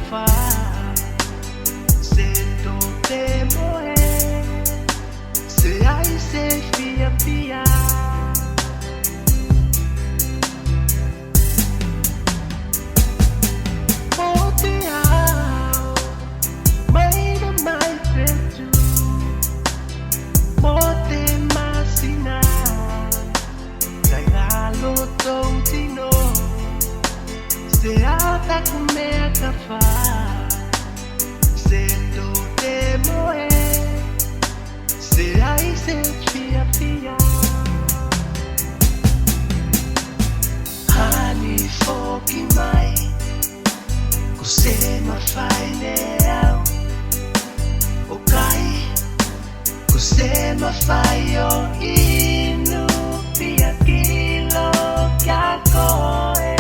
caffè, sento te moe, se hai se via via. Se ata come caffè, sento te moe, se hai se via via. Hani foki mai, cos'è ma fai neo? Ok, cos'è ma fai io inu via kilo chiacoe.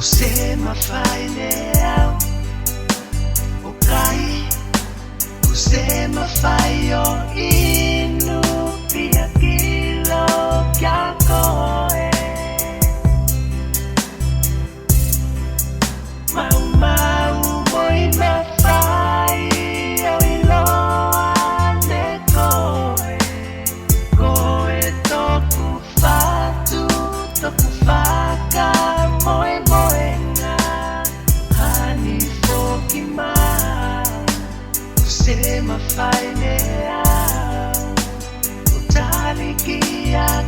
Cos'è ma fai neo? Ok, cos'è ma fai io inu via kilo chiacoe. Mau voi ma fai io iloa ne koe. Koe toku fatu, toku faka moe. Se ma fai nea, utali kia